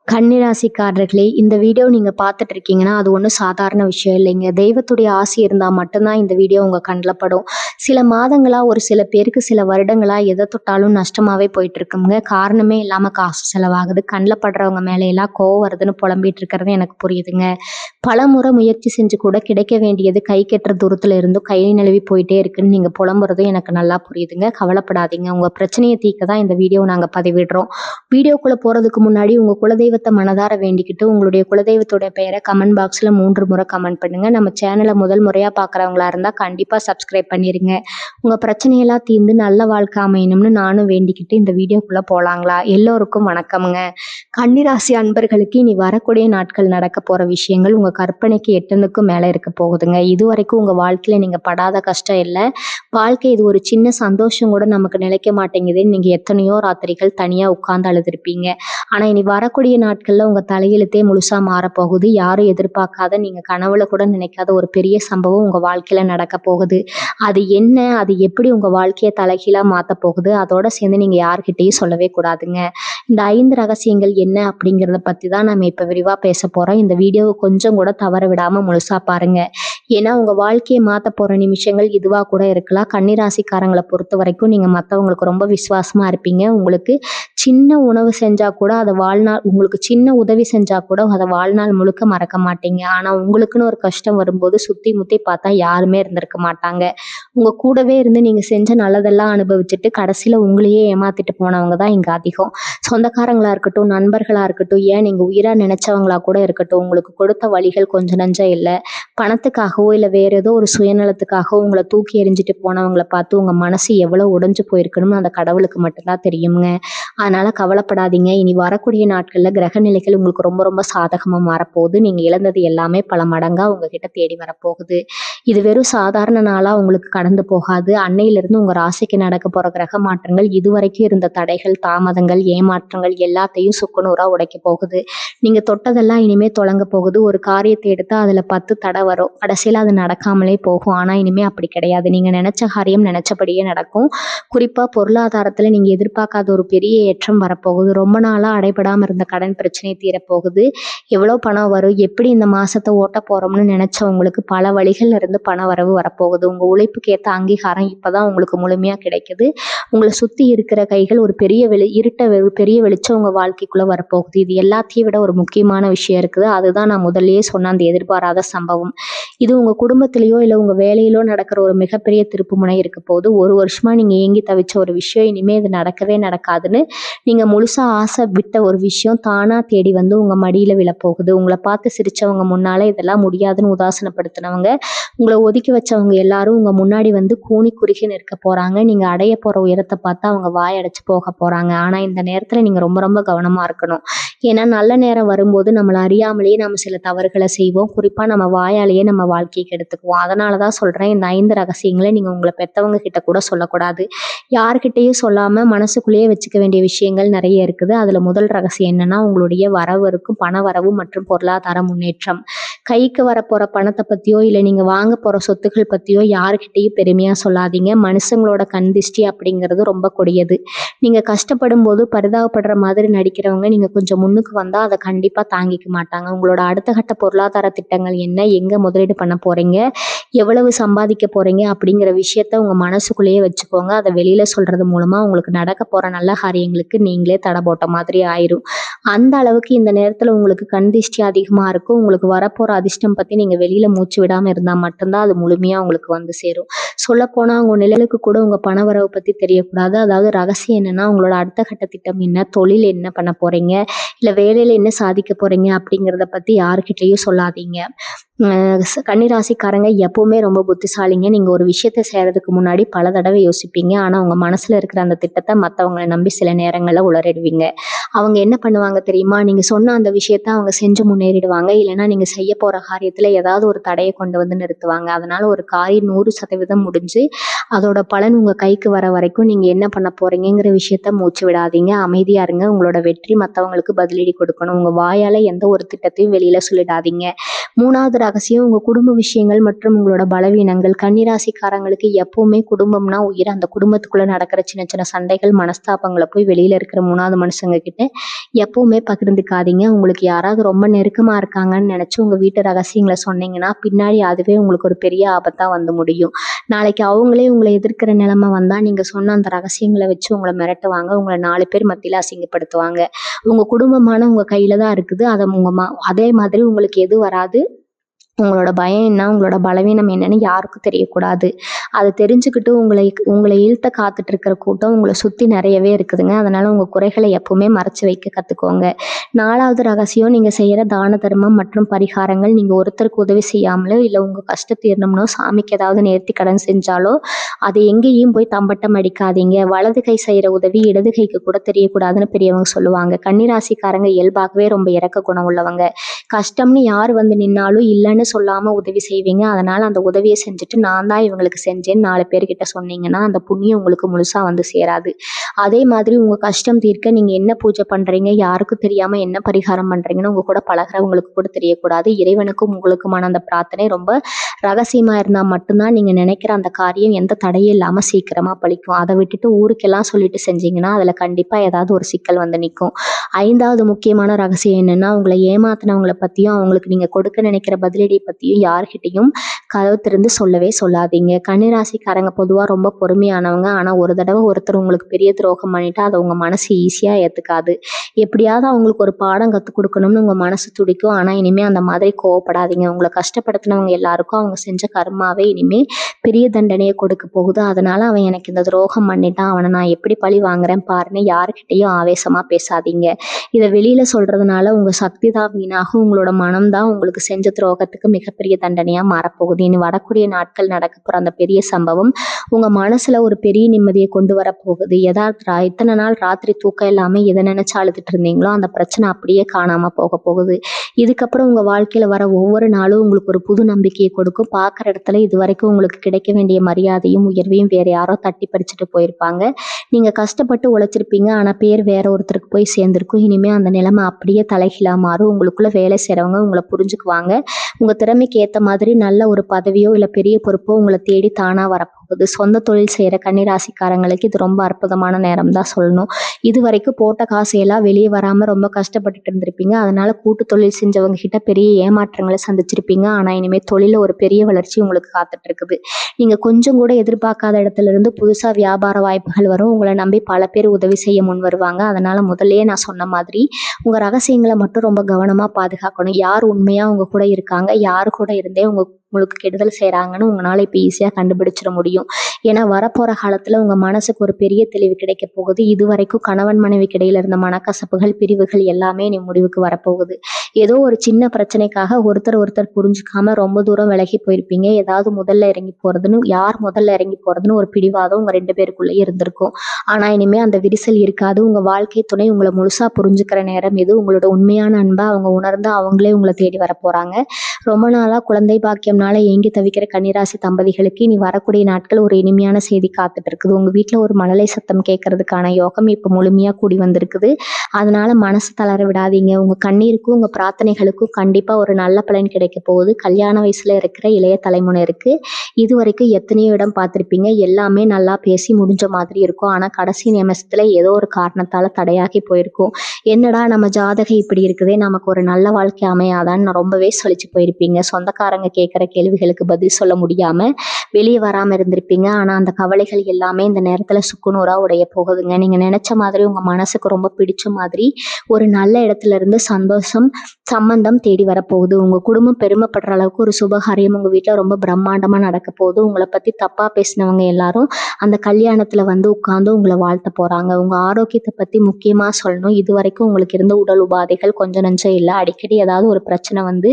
கன்னிராசிக்காரர்களே, இந்த வீடியோ நீங்க பார்த்துட்டு இருக்கீங்கன்னா, அது ஒண்ணும் சாதாரண விஷயம் இல்லைங்க. தெய்வத்துடைய ஆசி இருந்தா மட்டும் தான் இந்த வீடியோ உங்க கண்ல படும். சில மாதங்களா, ஒரு சில பேருக்கு சில வருடங்களா எத தொட்டாலும் நஷ்டமாவே போயிட்டு இருக்குங்க. காரணமே இல்லாம காசு செலவாகுது. கண்ல படுறவங்க மேல எல்லாம் கோவம் வருதுன்னு புலம்பிட்டு இருக்கிறது எனக்கு புரியுதுங்க. பலமுறை முயற்சி செஞ்சு கூட கிடைக்க வேண்டியது கை கெட்டுற தூரத்துல இருந்தும் கை நழுவி போயிட்டே இருக்குன்னு நீங்க புலம்புறதும் எனக்கு நல்லா புரியுதுங்க. கவலைப்படாதீங்க. உங்க பிரச்சனையை தீர்க்க தான் இந்த வீடியோ நாங்க பதிவிடுறோம். வீடியோக்குள்ள போறதுக்கு முன்னாடி உங்க குலதெய்வத்தை மனதார வேண்டிக்கிட்டு உங்களுடைய குலதெய்வத்தோட பெயரை கமெண்ட் பாக்ஸ்ல 3 முறை கமெண்ட் பண்ணுங்க. நம்ம சேனலை முதல் முறையா பாக்குறவங்களா இருந்தா கண்டிப்பா சப்ஸ்கிரைப் பண்ணிருங்க. உங்க பிரச்சனையெல்லாம் தீர்ந்து நல்ல வாழ்க்கை அமையணும்னு நானும் வேண்டிக்கிட்டு இந்த வீடியோக்குள்ள போலாங்களா? எல்லோருக்கும் வணக்கம்ங்க. கன்னிராசி அன்பர்களுக்கு இனி வரக்கூடிய நாட்கள் நடக்க போற விஷயங்கள் உங்க கற்பனைக்கு எட்டனுக்கும் மேல இருக்க போகுதுங்க. இதுவரைக்கும் உங்க வாழ்க்கையில நீங்க படாத கஷ்டம் இல்லை. வாழ்க்கை இது ஒரு சின்ன சந்தோஷம் கூட நமக்கு நிலைக்க மாட்டேங்குதுன்னு நீங்க எத்தனையோ ராத்திரிகள் தனியா உட்கார்ந்து அழுதுருப்பீங்க. ஆனா இனி வரக்கூடிய நாட்கள்ல உங்க தலையெழுத்தே முழுசா மாறப்போகுது. யாரும் எதிர்பார்க்காத, நீங்க கனவுல கூட நினைக்காத ஒரு பெரிய சம்பவம் உங்க வாழ்க்கையில நடக்க போகுது. அது என்ன, அது எப்படி உங்க வாழ்க்கையை தலைகீழா மாத்த போகுது, அதோட சேர்ந்து நீங்க யார்கிட்டயும் சொல்லவே கூடாதுங்க. இந்த 5 ரகசியங்கள் என்ன அப்படிங்கிறத பத்தி தான் நம்ம இப்ப விரிவா பேச போறோம். இந்த வீடியோவை கொஞ்சம் கூட தவற விடாம முழுசா பாருங்க. ஏன்னா உங்க வாழ்க்கையை மாத்த போற நிமிஷங்கள் இதுவா கூட இருக்கலாம். கன்னிராசிக்காரங்களை பொறுத்த வரைக்கும் நீங்க மற்றவங்களுக்கு ரொம்ப விசுவாசமா இருப்பீங்க. உங்களுக்கு சின்ன உணவு செஞ்சா கூட அதை வாழ்நாள், உங்களுக்கு சின்ன உதவி செஞ்சா கூட அதை வாழ்நாள் முழுக்க மறக்க மாட்டீங்க. ஆனா உங்களுக்குன்னு ஒரு கஷ்டம் வரும்போது சுத்தி முத்தி பார்த்தா யாருமே இருந்திருக்க மாட்டாங்க. உங்க கூடவே இருந்து நீங்க செஞ்ச நல்லதெல்லாம் அனுபவிச்சுட்டு கடைசியில உங்களையே ஏமாத்திட்டு போனவங்க தான் இங்க அதிகம். சொந்தக்காரங்களா இருக்கட்டும், நண்பர்களா இருக்கட்டும், ஏன் நீங்க உயிரா நினைச்சவங்களா கூட இருக்கட்டும், உங்களுக்கு கொடுத்த வழிகள் கொஞ்சம் நஞ்சம் இல்லை. பணத்துக்காகவோ இல்லை வேற ஏதோ ஒரு சுயநலத்துக்காகவோ உங்களை தூக்கி எறிஞ்சிட்டு போனவங்களை பார்த்து உங்க மனசு எவ்வளவு உடைஞ்சு போயிருக்கணும்னு அந்த கடவுளுக்கு மட்டும்தான் தெரியுங்க. அதனால கவலைப்படாதீங்க. இனி வரக்கூடிய நாட்கள்ல கிரக நிலைகள் உங்களுக்கு ரொம்ப ரொம்ப சாதகமா மாறப்போகுது. நீங்க இழந்தது எல்லாமே பல மடங்கா உங்ககிட்ட தேடி வரப்போகுது. இது வெறும் சாதாரண நாளா உங்களுக்கு கடந்து போகாது. அன்னையிலிருந்து உங்க ராசிக்கு நடக்க போற கிரக மாற்றங்கள் இதுவரைக்கும் இருந்த தடைகள், தாமதங்கள், ஏமாற்றங்கள் எல்லாத்தையும் சுக்குநூறா உடைக்க போகுது. நீங்க தொட்டதெல்லாம் இனிமே தொடங்க போகுது. ஒரு காரியத்தை எடுத்தா அதுல 10 தடை வரும். கடைசியில அது நடக்காமலே போகும். ஆனா இனிமே அப்படி கிடையாது. நீங்க நினைச்ச காரியம் நினைச்சபடியே நடக்கும். குறிப்பா பொருளாதாரத்துல நீங்க எதிர்பார்க்காத ஒரு பெரிய ஏற்றம் வரப்போகுது. ரொம்ப நாளா அடைபடாம இருந்த கடன் பிரச்சனை தீரப்போகுது. எவ்வளவு பணம் வரும், எப்படி இந்த மாசத்தை ஓட்ட போறோம்னு நினைச்சவங்களுக்கு பல வழிகள்ல இருந்து பண வரவு வரப்போகுது. உங்க உழைப்புக்கு ஏத்த அங்கீகாரம் இப்பதான் உங்களுக்கு முழுமையா கிடைக்குது. உங்களை சுத்தி இருக்கிற கைகள் ஒரு பெரிய பெரிய வெளிச்சம் உங்க வாழ்க்கைக்குள்ள வரப்போகுது. இது எல்லாத்தையும் விட ஒரு முக்கியமான விஷயம் இருக்குது. அதுதான் நான் முதல்லயே சொன்ன அந்த எதிர்பாராத சம்பவம். இது உங்க குடும்பத்திலேயோ இல்லை உங்க வேலையிலோ நடக்கிற ஒரு மிகப்பெரிய திருப்பு முனை இருக்க போது. ஒரு வருஷமா நீங்க ஏங்கி தவிச்ச ஒரு விஷயம் இனிமே இது நடக்கவே நடக்காதுன்னு நீங்க முழுசா ஆசை விட்ட ஒரு விஷயம் தானா தேடி வந்து உங்க மடியில விழப்போகுது. உங்களை பார்த்து சிரிச்சவங்க முன்னால இதெல்லாம் முடியாதுன்னு உதாசனப்படுத்தினவங்க, உங்களை ஒதுக்கி வச்சவங்க எல்லாரும் உங்க முன்னாடி வந்து கூனி குறுகி நிற்க போறாங்க. நீங்க அடைய போற உயரத்தை பார்த்து அவங்க வாயடைச்சு போக போறாங்க. ஆனா இந்த நேரத்துல நீங்க ரொம்ப ரொம்ப கவனமா இருக்கணும். ஏன்னா நல்ல நேரம் வரும்போது நம்மளை அறியாமலேயே நம்ம சில தவறுகளை செய்வோம். குறிப்பா நம்ம வாயாலேயே நம்ம வாழ்க்கையை கெடுத்துக்குவோம். அதனாலதான் சொல்றேன், இந்த 5 ரகசியங்களை நீங்க உங்களை பெத்தவங்க கிட்ட கூட சொல்லக்கூடாது. யாருக்கிட்டையும் சொல்லாம மனசுக்குள்ளேயே வச்சுக்க வேண்டிய விஷயங்கள் நிறைய இருக்குது. அதுல முதல் ரகசியம் என்னன்னா, உங்களுடைய வரவு இருக்கும், பண வரவு மற்றும் பொருளாதார முன்னேற்றம். கைக்கு வரப்போற பணத்தை பத்தியோ இல்லை நீங்க வாங்க போற சொத்துக்கள் பத்தியோ யாருக்கிட்டையும் பெருமையா சொல்லாதீங்க. மனுஷங்களோட கண் திஷ்டி அப்படிங்கிறது ரொம்ப கொடியது. நீங்க கஷ்டப்படும் போது பரிதாபப்படுற மாதிரி நடிக்கிறவங்க நீங்க கொஞ்சம் முன்னுக்கு வந்தா அதை கண்டிப்பா தாங்கிக்க மாட்டாங்க. உங்களோட அடுத்த கட்ட பொருளாதார திட்டங்கள் என்ன, எங்க முதலீடு பண்ண போறீங்க, எவ்வளவு சம்பாதிக்க போறீங்க அப்படிங்கிற விஷயத்த உங்க மனசுக்குள்ளேயே வச்சுக்கோங்க. அதை வெளியில சொல்றது மூலமா உங்களுக்கு நடக்க போற நல்ல காரியங்களுக்கு நீங்களே தடை போட்ட மாதிரி ஆயிரும். அந்த அளவுக்கு இந்த நேரத்துல உங்களுக்கு கண் திஷ்டி அதிகமா இருக்கும். உங்களுக்கு வரப்போற அதிர்ஷ்டம் பத்தி நீங்க வெளியில மூச்சு விடாம இருந்தா மட்டும்தான் அது முழுமையா உங்களுக்கு வந்து சேரும். சொல்ல போனா உங்க நிழலுக்கு கூட உங்க பண வரவு பத்தி தெரியக்கூடாது. அதாவது ரகசியம் என்னன்னா, உங்களோட அடுத்த கட்ட திட்டம் என்ன, தொழில் என்ன பண்ண போறீங்க, இல்ல வேலையில என்ன சாதிக்க போறீங்க அப்படிங்கிறத பத்தி யாருக்கிட்டையும் சொல்லாதீங்க. கன்னிராசிக்காரங்க எப்பவுமே ரொம்ப புத்திசாலிங்க. நீங்க ஒரு விஷயத்த செய்யறதுக்கு முன்னாடி பல தடவை யோசிப்பீங்க. ஆனா உங்க மனசுல இருக்கிற அந்த திட்டத்தை மத்தவங்களை நம்பி சில நேரங்கள்ல உளறிடுவீங்க. அவங்க என்ன பண்ணுவாங்க தெரியுமா, நீங்க சொன்ன அந்த விஷயத்த அவங்க செஞ்சு முன்னேறிடுவாங்க. இல்லைன்னா நீங்க செய்ய போற காரியத்துல ஏதாவது ஒரு தடையை கொண்டு வந்து நிறுத்துவாங்க. அதனால ஒரு காரியம் 100% முடிஞ்சு அதோட பலன் உங்க கைக்கு வர வரைக்கும் நீங்க என்ன பண்ண போறீங்கிற விஷயத்த மூச்சு விடாதீங்க. அமைதியா இருங்க. உங்களோட வெற்றி மத்தவங்களுக்கு பதிலடி கொடுக்கணும். உங்க வாயால எந்த ஒரு திட்டத்தையும் வெளியில சொல்லிடாதீங்க. 3வது ரகசியம் உங்க குடும்ப விஷயங்கள் மற்றும் உங்களோட பலவீனங்கள். கன்னிராசிக்காரங்களுக்கு எப்பவுமே குடும்பம்னா உயிர். அந்த குடும்பத்துக்குள்ள நடக்கிற சின்ன சின்ன சண்டைகள், மனஸ்தாபங்களை போய் வெளியில இருக்கிற 3வது மனுஷங்க கிட்ட எப்பவுமே பகிர்ந்துக்காதீங்க. உங்களுக்கு யாராவது ரொம்ப நெருக்கமா இருக்காங்கன்னு நினைச்சு உங்க வீட்டு ரகசியங்களை சொன்னீங்கன்னா பின்னாடி அதுவே உங்களுக்கு ஒரு பெரிய ஆபத்தா வந்து முடியும். நாளைக்கு அவங்களே உங்களை எதிர்க்கிற நிலைமை வந்தா நீங்க சொன்ன அந்த ரகசியங்களை வச்சு உங்களை மிரட்டுவாங்க. உங்களை 4 பேர் மத்தியில அசிங்கப்படுத்துவாங்க. உங்க குடும்பமான உங்க கையில தான் இருக்குது. அதை அதே மாதிரி உங்களுக்கு எது வராது. உங்களோட பயம் என்ன, உங்களோட பலவீனம் என்னன்னு யாருக்கும் தெரியக்கூடாது. அதை தெரிஞ்சுக்கிட்டு உங்களை இழுத்த காத்துட்டு இருக்கிற கூட்டம் உங்களை சுத்தி நிறையவே இருக்குதுங்க. அதனால உங்க குறைகளை எப்பவுமே மறைச்சு வைக்க கத்துக்கோங்க. 4வது ரகசியம், நீங்க செய்யற தான தர்மம் மற்றும் பரிகாரங்கள். நீங்க ஒருத்தருக்கு உதவி செய்யாமலோ இல்ல உங்க கஷ்டம் தீரணும்னோ சாமிக்கு ஏதாவது நேர்த்தி கடன் செஞ்சாலோ அதை எங்கேயும் போய் தம்பட்டம் அடிக்காதீங்க. வலது கை செய்யற உதவி இடது கைக்கு கூட தெரியக்கூடாதுன்னு பெரியவங்க சொல்லுவாங்க. கன்னிராசிக்காரங்க இயல்பாகவே ரொம்ப இரக்க குணம் உள்ளவங்க. கஷ்டம்னு யார் வந்து நின்னாலும் இல்லைன்னு சொல்லாம உதவி செய்வீங்க. அதனால அந்த உதவியை செஞ்சுட்டு நான் தான் இவங்களுக்கு செஞ்சேன்னு 4 பேர்கிட்ட சொன்னீங்கன்னா அந்த புண்ணியம் உங்களுக்கு முழுசா வந்து சேராது. அதே மாதிரி உங்க கஷ்டம் தீர்க்க நீங்க என்ன பூஜை பண்றீங்க, யாருக்கும் தெரியாம என்ன பரிகாரம் பண்றீங்கன்னு உங்க கூட பழகிறவங்களுக்கு கூட தெரியக்கூடாது. இறைவனுக்கும் உங்களுக்குமான அந்த பிரார்த்தனை ரொம்ப ரகசியமா இருந்தா மட்டும்தான் நீங்க நினைக்கிற அந்த காரியம் எந்த தடையும் இல்லாம சீக்கிரமா பலிக்கும். அதை விட்டுட்டு ஊருக்கெல்லாம் சொல்லிட்டு செஞ்சீங்கன்னா அதுல கண்டிப்பா ஏதாவது ஒரு சிக்கல் வந்து நிற்கும். 5வது முக்கியமான ரகசியம் என்னன்னா, உங்களை ஏமாத்தினவங்களை பத்தியும் அவங்களுக்கு நீங்க கொடுக்க நினைக்கிற பதிலடி பத்தியும் யார்கிட்டையும் கதவு திறந்து சொல்லவே சொல்லாதீங்க. கன்னிராசிக்காரங்க பொதுவா ரொம்ப பொறுமையானவங்க. ஆனா ஒரு தடவை ஒருத்தர் உங்களுக்கு பெரிய துரோகம் பண்ணிட்டா அதை உங்க மனசு ஈஸியா ஏத்துக்காது. எப்படியாவது அவங்களுக்கு ஒரு பாடம் கற்றுக் கொடுக்கணும்னு உங்க மனசு துடிக்கும். ஆனா இனிமே அந்த மாதிரி கோவப்படாதீங்க. உங்களை கஷ்டப்படுத்தினவங்க எல்லாருக்கும் அவங்க செஞ்ச கர்மாவே இனிமே பெரிய தண்டனையை கொடுக்க போகுது. அதனால அவன் எனக்கு இந்த துரோகம் பண்ணிட்டான், அவனை நான் எப்படி பழி வாங்குறேன் பாருன்னு யாருக்கிட்டையும் ஆவேசமா பேசாதீங்க. இதை வெளியில சொல்றதுனால உங்க சக்தி தான் வீணாகும். உங்களோட மனம்தான் உங்களுக்கு செஞ்ச துரோகத்துக்கு மிகப்பெரிய தண்டனையா மாறப்போகுது. இனி வரக்கூடிய நாட்கள் நடக்க போற அந்த பெரிய சம்பவம் உங்க மனசுல ஒரு பெரிய நிம்மதியை கொண்டு வர போகுது. இத்தனை நாள் ராத்திரி தூக்கம் இல்லாம எதை நினைச்சு அழுதுட்டு இருந்தீங்களோ அந்த பிரச்சனை அப்படியே காணாம போக போகுது. இதுக்கப்புறம் உங்க வாழ்க்கையில வர ஒவ்வொரு நாளும் உங்களுக்கு ஒரு புது நம்பிக்கையை கொடுக்கும். பார்க்குற இடத்துல இது வரைக்கும் உங்களுக்கு கிடைக்க வேண்டிய மரியாதையும் உயர்வையும் வேற யாரோ தட்டி பறிச்சுட்டு போயிருப்பாங்க. நீங்க கஷ்டப்பட்டு உழைச்சிருப்பீங்க. ஆனா பேர் வேற ஒருத்தருக்கு போய் சேர்ந்திருக்கும். இனிமே அந்த நிலைமை அப்படியே தலைகீழா மாறும். உங்களுக்குள்ள வேலை செய்றவங்க உங்களை புரிஞ்சுக்குவாங்க. உங்க திறமைக்கு ஏத்த மாதிரி நல்ல ஒரு பதவியோ இல்ல பெரிய பொறுப்போ உங்களை தேடி தானா வரப்போகுது. சொந்த தொழில் செய்யற கன்னிராசிக்காரங்களுக்கு இது ரொம்ப அற்புதமான நேரம் தான் சொல்லணும். இது வரைக்கும் போட்ட காசையெல்லாம் வெளியே வராம ரொம்ப கஷ்டப்பட்டுட்டு இருந்திருப்பீங்க. அதனால கூட்டு தொழில் செஞ்சவங்க கிட்ட பெரிய ஏமாற்றங்களை சந்திச்சிருப்பீங்க. ஆனா இனிமே தொழில ஒரு பெரிய வளர்ச்சி உங்களுக்கு காத்துட்டு இருக்குது. நீங்க கொஞ்சம் கூட எதிர்பார்க்காத இடத்துல இருந்து புதுசா வியாபார வாய்ப்புகள் வரும். உங்களை நம்பி பல பேர் உதவி செய்ய முன் வருவாங்க. அதனால முதல்லயே நான் சொன்ன மாதிரி உங்க ரகசியங்களை மட்டும் ரொம்ப கவனமா பாதுகாக்கணும். யார் உண்மையா உங்க கூட இருக்காங்க, யாரு கூட இருந்தே உங்களுக்கு கெடுதல் செய்கிறாங்கன்னு உங்களால் இப்போ ஈஸியாக கண்டுபிடிச்சிட முடியும். ஏன்னா வரப்போகிற காலத்தில் உங்கள் மனசுக்கு ஒரு பெரிய தெளிவு கிடைக்க போகுது. இது வரைக்கும் கணவன் மனைவிக்கு இடையில இருந்த மனக்கசப்புகள், பிரிவுகள் எல்லாமே நீ முடிவுக்கு வரப்போகுது. ஏதோ ஒரு சின்ன பிரச்சனைக்காக ஒருத்தர் புரிஞ்சுக்காம ரொம்ப தூரம் விலகி போயிருப்பீங்க. ஏதாவது முதல்ல இறங்கி போறதுன்னு ஒரு பிடிவாதம் உங்க 2 பேருக்குள்ளேயே இருந்திருக்கும். ஆனா இனிமே அந்த விரிசல் இருக்காது. உங்க வாழ்க்கை துணை உங்களை முழுசா புரிஞ்சுக்கிற நேரம் இது. உங்களோட உண்மையான அன்பை அவங்க உணர்ந்து அவங்களே உங்களை தேடி வர போறாங்க. ரொம்ப நாளா குழந்தை பாக்கியம்னால ஏங்கி தவிக்கிற கன்னிராசி தம்பதிகளுக்கு இனி வரக்கூடிய நாட்கள் ஒரு இனிமையான செய்தி காத்துட்டு இருக்குது. உங்க வீட்டுல ஒரு மழலை சத்தம் கேட்கறதுக்கான யோகம் இப்ப முழுமையா கூடி வந்திருக்குது. அதனால மனசு தளர விடாதீங்க. உங்க கண்ணீருக்கும் உங்க பிரார்த்தனைகளுக்கும் கண்டிப்பா ஒரு நல்ல பலன் கிடைக்க போகுது. கல்யாண வயசுல இருக்கிற இளைய தலைமுறைக்கு இது வரைக்கும் எத்தனையோ இடம் பார்த்திருப்பீங்க. எல்லாமே நல்லா பேசி முடிஞ்ச மாதிரி இருக்கும். ஆனா கடைசி நிமிஷத்துல ஏதோ ஒரு காரணத்தால தடையாகி போயிருக்கும். என்னடா நம்ம ஜாதகம் இப்படி இருக்குதே, நமக்கு ஒரு நல்ல வாழ்க்கை அமையாதான்னு ரொம்பவே சொல்லிச்சு போயிருப்பீங்க. சொந்தக்காரங்க கேட்குற கேள்விகளுக்கு பதில் சொல்ல முடியாம வெளியே வராம இருந்திருப்பீங்க. ஆனா அந்த கவலைகள் எல்லாமே இந்த நேரத்துல சுக்குநூறா உடைய போகுதுங்க. நீங்க நினைச்ச மாதிரி உங்க மனசுக்கு ரொம்ப பிடிச்ச மாதிரி ஒரு நல்ல இடத்துல இருந்து சம்பந்தம் தேடி வரப்போகுது. உங்க குடும்பம் பெருமைப்படுற அளவுக்கு ஒரு சுபகாரியம் உங்க வீட்டுல ரொம்ப பிரம்மாண்டமா நடக்க போகுது. உங்களை பத்தி தப்பா பேசினவங்க எல்லாரும் அந்த கல்யாணத்துல வந்து உட்கார்ந்து உங்களை வாழ்த்த போறாங்க. உங்க ஆரோக்கியத்தை பத்தி முக்கியமா சொல்லணும். இது வரைக்கும் உங்களுக்கு இருந்த உடல் உபாதைகள் கொஞ்சம் நஞ்சம் இல்லை. அடிக்கடி ஏதாவது ஒரு பிரச்சனை வந்து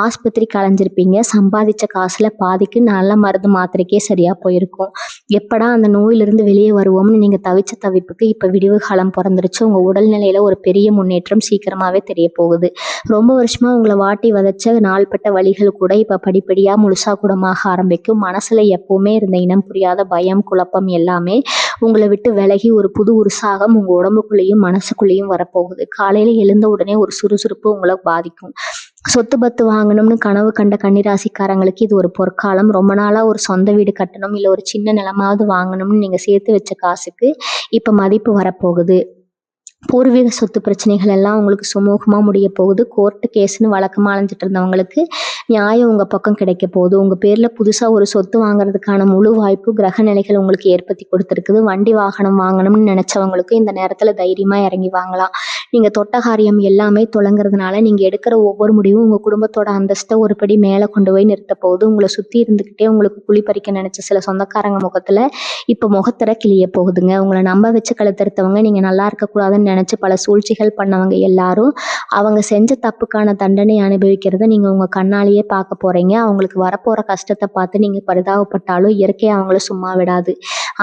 ஆஸ்பத்திரி கலைஞ்சிருப்பீங்க. சம்பாதிச்ச காசுல பாதிக்கு நல்ல மருந்து மாத்திரைக்கே சரியா போயிருக்கும். எப்படா அந்த நோயிலிருந்து வெளியே வருவோம்னு நீங்க தவிச்ச தவிப்புக்கு இப்ப விடிவு காலம் பிறந்துருச்சு. உங்க உடல்நிலையில ஒரு பெரிய முன்னேற்றம் சீக்கிரமாவே தெரிய போகுது. ரொம்ப வருஷமா உங்களை வாட்டி வதச்ச நாள்பட்ட வலிகள் கூட இப்ப படிப்படியா முழுசா குணமாக ஆரம்பிக்கும். மனசுல எப்பவுமே இருந்த இனம் புரியாத பயம், குழப்பம் எல்லாமே உங்களை விட்டு விலகி ஒரு புது உற்சாகம் உங்க உடம்புக்குள்ளேயும் மனசுக்குள்ளேயும் வரப்போகுது. காலையில எழுந்த உடனே ஒரு சுறுசுறுப்பு உங்களை பாதிக்கும். சொத்து பத்து வாங்கணும்னு கனவு கண்ட கன்னிராசிக்காரங்களுக்கு இது ஒரு பொற்காலம். ரொம்ப நாளாக ஒரு சொந்த வீடு கட்டணும், இல்லை ஒரு சின்ன நிலமாவது வாங்கணும்னு நீங்கள் சேர்த்து வச்ச காசுக்கு இப்போ மதிப்பு வரப்போகுது. பூர்வீக சொத்து பிரச்சனைகள் எல்லாம் உங்களுக்கு சுமூகமாக முடிய போகுது. கோர்ட்டு கேஸ்ன்னு வழக்கமாக அலைஞ்சிட்டு இருந்தவங்களுக்கு நியாயம் உங்கள் பக்கம் கிடைக்க போகுது. உங்கள் பேரில் புதுசாக ஒரு சொத்து வாங்குறதுக்கான முழு வாய்ப்பு கிரக நிலைகள் உங்களுக்கு ஏற்படுத்தி கொடுத்துருக்குது. வண்டி வாகனம் வாங்கணும்னு நினச்சவங்களுக்கு இந்த நேரத்தில் தைரியமாக இறங்கி வாங்கலாம். நீங்கள் தொட்ட காரியம் எல்லாமே தொடங்குறதுனால நீங்கள் எடுக்கிற ஒவ்வொரு முடிவும் உங்கள் குடும்பத்தோட அந்தஸ்தை ஒரு படி மேலே கொண்டு போய் நிறுத்த போகுது. உங்களை சுற்றி இருந்துக்கிட்டே உங்களுக்கு குழி பறிக்க நினச்ச சில சொந்தக்காரங்க முகத்தில் இப்போ முகத்திர கிளிய போகுதுங்க. உங்களை நம்ப வச்சு கழுத்தெடுத்தவங்க, நீங்கள் நல்லா இருக்கக்கூடாதுன்னு நினச்சி பல சூழ்ச்சிகள் பண்ணவங்க எல்லாரும் அவங்க செஞ்ச தப்புக்கான தண்டனை அனுபவிக்கிறத நீங்கள் உங்கள் கண்ணாலேயே பார்க்க போகிறீங்க. அவங்களுக்கு வரப்போகிற கஷ்டத்தை பார்த்து நீங்கள் பரிதாபப்பட்டாலும் இயற்கையை அவங்கள சும்மா விடாது.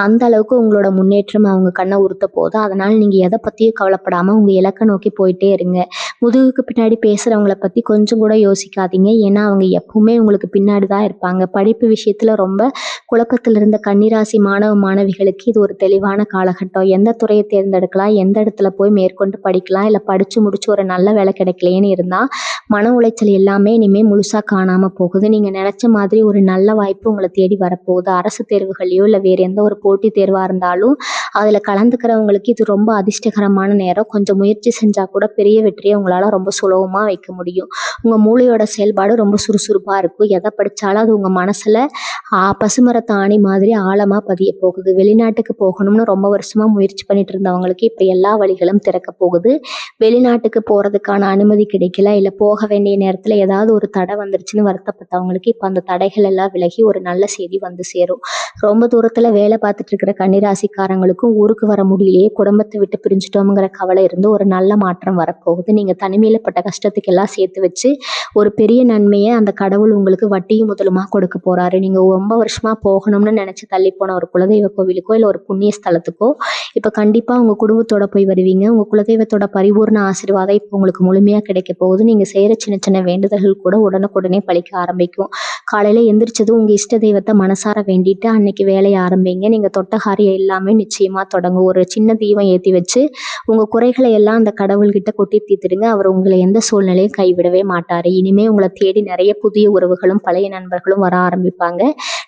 அந்த அளவுக்கு உங்களோட முன்னேற்றம் அவங்க கண்ணை உறுத்த போகுது. அதனால் நீங்கள் எதை பற்றியும் கவலைப்படாமல் உங்கள் இலக்கை நோக்கி போயிட்டே இருங்க. முதுகுக்கு பின்னாடி பேசுகிறவங்கள பற்றி கொஞ்சம் கூட யோசிக்காதீங்க. ஏன்னா அவங்க எப்பவுமே உங்களுக்கு பின்னாடி தான் இருப்பாங்க. படிப்பு விஷயத்தில் ரொம்ப குழப்பத்தில் இருந்த கன்னிராசி மாணவ மாணவிகளுக்கு இது ஒரு தெளிவான காலகட்டம். எந்த துறையை தேர்ந்தெடுக்கலாம், எந்த இடத்துல போய் மேற்கொண்டு படிக்கலாம், இல்லை படித்து முடிச்சு ஒரு நல்ல வேலை கிடைக்கலையேன்னு இருந்தால் மன உளைச்சல் எல்லாமே இனிமேல் முழுசாக காணாமல் போகுது. நீங்கள் நினச்ச மாதிரி ஒரு நல்ல வாய்ப்பு உங்களை தேடி வரப்போகுது. அரசு தேர்வுகளையோ இல்லை வேறு எந்த ஒரு போட்டித் தேர்வாக இருந்தாலும் அதில் கலந்துக்கிறவங்களுக்கு இது ரொம்ப அதிர்ஷ்டகரமான நேரம். கொஞ்சம் முயற்சி செஞ்சால் கூட பெரிய வெற்றியை உங்களால் ரொம்ப சுலபமாக வைக்க முடியும். உங்கள் மூளையோட செயல்பாடு ரொம்ப சுறுசுறுப்பாக இருக்கும். எதை படித்தாலும் அது உங்கள் மனசில் பசுமரத்து ஆணி மாதிரி ஆழமாக பதிய போகுது. வெளிநாட்டுக்கு போகணும்னு ரொம்ப வருஷமாக முயற்சி பண்ணிட்டு இருந்தவங்களுக்கு இப்போ எல்லா வழிகளும் திறக்க போகுது. வெளிநாட்டுக்கு போகிறதுக்கான அனுமதி கிடைக்கல, இல்லை போக வேண்டிய நேரத்தில் ஏதாவது ஒரு தடை வந்துருச்சுன்னு வருத்தப்பட்டவங்களுக்கு இப்போ அந்த தடைகள் எல்லாம் விலகி ஒரு நல்ல செய்தி வந்து சேரும். ரொம்ப தூரத்தில் வேலை பார்த்துட்டு இருக்கிற கன்னிராசிக்காரங்களுக்கும் ஊருக்கு வர முடியலையே, குடும்பத்தை விட்டு பிரிஞ்சுட்டோங்கிற கவலை இருந்து ஒரு நல்ல மாற்றம் வரப்போகுது. நீங்கள் தனிமையில் பட்ட கஷ்டத்துக்கெல்லாம் சேர்த்து வச்சு ஒரு பெரிய நன்மையை அந்த கடவுள் உங்களுக்கு வட்டியும் முதலுமா கொடுக்க போகிறாரு. நீங்கள் ரொம்ப வருஷமாக போகணும்னு நினச்சி தள்ளி போன ஒரு குலதெய்வ கோவிலுக்கோ இல்லை ஒரு புண்ணிய ஸ்தலத்துக்கோ இப்போ கண்டிப்பாக உங்கள் குடும்பத்தோட போய் வருவீங்க. உங்கள் குலதெய்வத்தோட பரிபூர்ண ஆசீர்வாதம் இப்போ உங்களுக்கு முழுமையாக கிடைக்க போகுது. நீங்கள் செய்கிற சின்ன சின்ன வேண்டுதல்கள் கூட உடனுக்குடனே பலிக்க ஆரம்பிக்கும். காலையில் எந்திரிச்சதும் உங்கள் இஷ்ட தெய்வத்தை மனசார வேண்டிட்டு அன்னைக்கு வேலையை ஆரம்பிங்க. நீங்கள் தொட்ட காரியம் எல்லாமே நிச்சயமாக தொடங்கும். ஒரு சின்ன தீபம் ஏற்றி வச்சு உங்கள் குறைகளை எல்லாம் அந்த கடவுள்கிட்ட கொட்டி தீர்த்துடுங்க. அவர் உங்களை எந்த சூழ்நிலையும் கைவிடவே மாட்டார். இனிமேல் உங்களை தேடி நிறைய புதிய உறவுகளும் பழைய நண்பர்களும் வர ஆரம்பிப்பாங்க.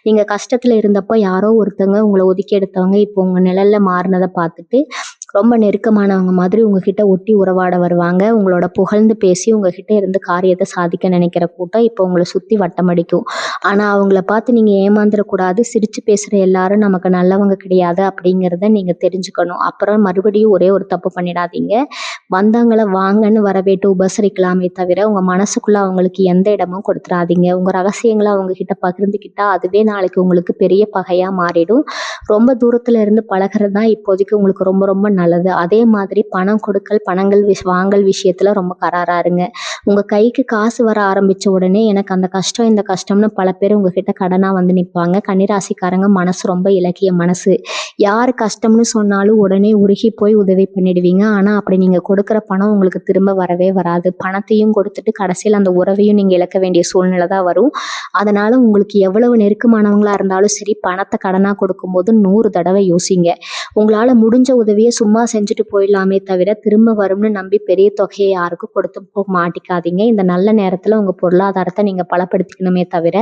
நீங்கள் கஷ்டத்தில் இருந்தப்போ யாரோ ஒருத்தவங்க உங்களை ஒதுக்கி எடுத்தவங்க இப்போ உங்கள் நிழலில் மாறினதை பார்த்துட்டு ரொம்ப நெருக்கமானவங்க மாதிரி உங்ககிட்ட ஒட்டி உறவாட வருவாங்க. உங்களோட புகழ்ந்து பேசி உங்ககிட்ட இருந்து காரியத்தை சாதிக்க நினைக்கிற கூட்டம் இப்போ உங்களை சுற்றி வட்டமடிக்கும். ஆனால் அவங்கள பார்த்து நீங்கள் ஏமாந்துடக்கூடாது. சிரித்து பேசுகிற எல்லாரும் நமக்கு நல்லவங்க கிடையாது அப்படிங்கிறத நீங்கள் தெரிஞ்சுக்கணும். அப்புறம் மறுபடியும் ஒரே ஒரு தப்பு பண்ணிடாதீங்க. வந்தவங்களை வாங்கன்னு வரவேட்டு உபசரிக்கலாமே தவிர உங்கள் மனசுக்குள்ளே அவங்களுக்கு எந்த இடமும் கொடுத்துடாதீங்க. உங்கள் ரகசியங்களை அவங்கக்கிட்ட பகிர்ந்துக்கிட்டால் அதுவே நாளைக்கு உங்களுக்கு பெரிய பகையாக மாறிடும். ரொம்ப தூரத்தில் இருந்து பழகிறது தான் இப்போதைக்கு உங்களுக்கு ரொம்ப ரொம்ப நல்லது. அதே மாதிரி பணம் கொடுக்கல் பணங்கள் வாங்கல் விஷயத்தில் ரொம்ப கராராக இருங்க. உங்கள் கைக்கு காசு வர ஆரம்பித்த உடனே எனக்கு அந்த கஷ்டம் இந்த கஷ்டம்னு பல பேர் உங்ககிட்ட கடனாக வந்து நிற்பாங்க. கன்னிராசிக்காரங்க மனசு ரொம்ப இலக்கிய மனசு. யார் கஷ்டம்னு சொன்னாலும் உடனே உருகி போய் உதவி பண்ணிடுவீங்க. ஆனால் அப்படி நீங்கள் கொடுக்குற பணம் உங்களுக்கு திரும்ப வரவே வராது. பணத்தையும் கொடுத்துட்டு கடைசியில் அந்த உறவையும் நீங்கள் இழக்க வேண்டிய சூழ்நிலை தான் வரும். அதனால் உங்களுக்கு எவ்வளவு நெருக்கமானவங்களாக இருந்தாலும் சரி, பணத்தை கடனாக கொடுக்கும்போது 100 தடவை யோசிங்க. உங்களால் முடிஞ்ச உதவியை சும்மா செஞ்சுட்டு போயிடலாமே தவிர திரும்ப வரும்னு நம்பி பெரிய தொகையை யாருக்கும் கொடுத்து மாட்டிக்காதீங்க. இந்த நல்ல நேரத்தில் உங்கள் பொருளாதாரத்தை நீங்கள் பலப்படுத்திக்கணுமே தவிர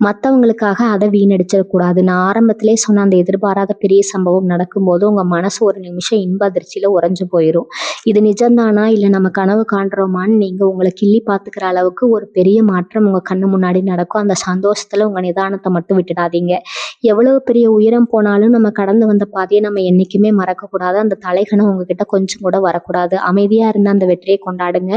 மற்றவங்களுக்காக அதை வீணடிச்சிடக்கூடாது. நான் ஆரம்பத்திலே சொன்ன அந்த எதிர்பாராத பெரிய சம்பவம் நடக்கும்போது உங்கள் மனசு ஒரு நிமிஷம் இன்ப அதிர்ச்சியில் உறைஞ்சு போயிடும். இது நிஜம்தானா இல்லை நம்ம கனவு காண்றோமான்னு நீங்கள் உங்களை கிள்ளி பார்த்துக்கிற அளவுக்கு ஒரு பெரிய மாற்றம் உங்கள் கண்ணு முன்னாடி நடக்கும். அந்த சந்தோஷத்தில் உங்கள் நிதானத்தை மட்டும் விட்டுடாதீங்க. எவ்வளவு பெரிய உயரம் போனாலும் நம்ம கடந்து வந்த பாதையை நம்ம என்றைக்குமே மறக்கக்கூடாது. அந்த தலைகணம் உங்ககிட்ட கொஞ்சம் கூட வரக்கூடாது. அமைதியாக இருந்த அந்த வெற்றியை கொண்டாடுங்க.